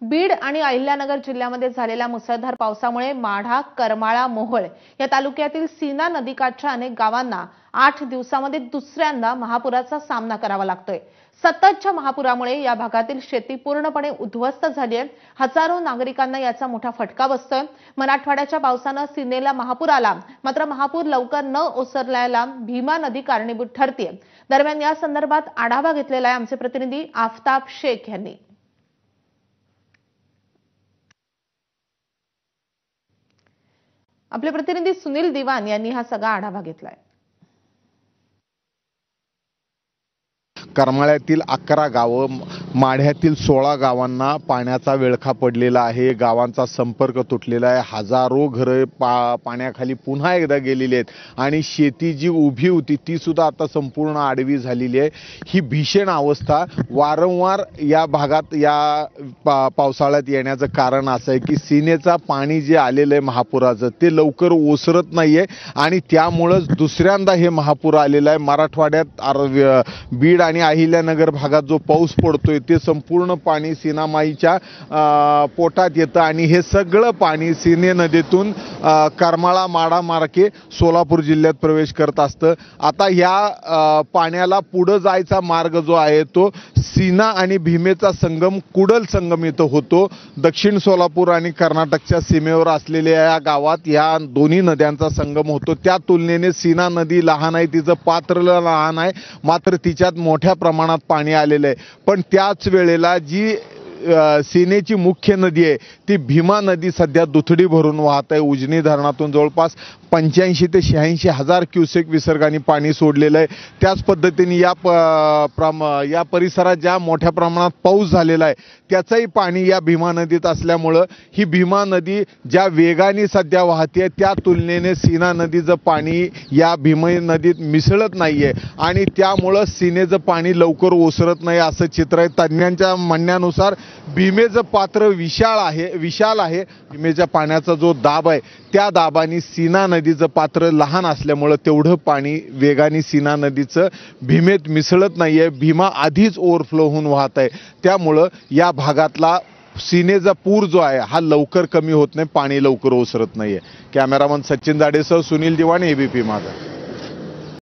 बीड आणि अहिल्यानगर जिल्ह्यामध्ये झालेल्या मुसळधार पावसामुळे माढा, करमाळा, मोहोळ या तालुक्यातील सीना नदीकाठच्या अनेक गावांना 8 दिवसांमध्ये दुसऱ्यांदा महापुराचा सामना करावा लागतोय। सततच्या महापुरामुळे या भागातील शेती पूर्णपणे उद्ध्वस्त झाली आहे। हजारो नागरिकांना याचा मोठा फटका बसतोय। मराठवाड्याच्या पावसाने सीनेला महापूर आला, मात्र महापूर लवकर न ओसरल्याला भीमा नदी कारणीभूत ठरते। दरम्यान या संदर्भात आढावा घेतलेला आहे आमचे प्रतिनिधी आफताब शेख यांनी। आपले प्रतिनिधी सुनील दिवान यांनी हा सगळा आढावा घेतलाय। करमाळ्यातील 11 गावं, माढ्यातील 16 गावांना पाण्याचा विळखा पडलेला आहे। गावांचा संपर्क तुटलेला आहे। हजारो घरे पाण्याखाली पुन्हा एकदा गेलेली आहेत आणि शेती जी उभी होती ती सुद्धा आता संपूर्ण आडवी झालेली आहे। ही भीषण अवस्था वारंवार या भागात या पावसाळ्यात येण्याचं कारण असं आहे की सीनेचा पाणी जे आलेलं आहे महापुराचं ते लवकर ओसरत नाहीये आणि त्यामुळेच दुसऱ्यांदा हे महापूर आलेलं आहे। मराठवाड्यात बीड आणि अहिल्यानगर भागात जो पाऊस पडतोय ते संपूर्ण पाणी सीनामाईच्या पोटात येतं आणि हे सगळं पाणी सीने नदीतून करमाळा, माढा मार्गे सोलापूर जिल्ह्यात प्रवेश करत असतं। आता या पाण्याला पुढे जायचा मार्ग जो आहे तो सीना आणि भीमेचा संगम कुडल संगम इथं होतो। दक्षिण सोलापूर आणि कर्नाटकच्या सीमेवर असलेल्या या गावात या दोन्ही नद्यांचा संगम होतो। त्या तुलनेने सीना नदी लहान आहे, तिचं पात्र लहान आहे, मात्र तिच्यात मोठ्या प्रमाणात पाणी आलेलं आहे। पण त्याच वेळेला जी सीनेची मुख्य नदी आहे ती भीमा नदी सध्या दुथडी भरून वाहत आहे। उजनी धरणातून जवळपास 85 ते 86 हजार क्युसेक विसर्गाने पाणी सोडलेलं आहे। त्याच पद्धतीने या परिसरात ज्या मोठ्या प्रमाणात पाऊस झालेला आहे त्याचंही पाणी या भीमा नदीत असल्यामुळं ही भीमा नदी ज्या वेगाने सध्या वाहते त्या तुलनेने सीना नदीचं पाणी या भीमा नदीत मिसळत नाहीये आणि त्यामुळं सीनेचं पाणी लवकर ओसरत नाही असं चित्र आहे। तज्ञांच्या म्हणण्यानुसार भीमेचं पात्र विशाल आहे। भीमेच्या पाण्याचा जो दाब आहे त्या दाबाने सीना नदीचं पात्र लहान असल्यामुळं तेवढं पाणी वेगाने सीना नदीचं भीमेत मिसळत नाहीये। भीमा आधीच ओव्हरफ्लो होऊन वाहत आहे, त्यामुळं या भागातला सीनेचा पूर जो आहे हा लवकर कमी होत नाही, पाणी लवकर ओसरत नाहीये। कॅमेरामन सचिन दाडेसह सुनील दिवाण, एबीपी माझा।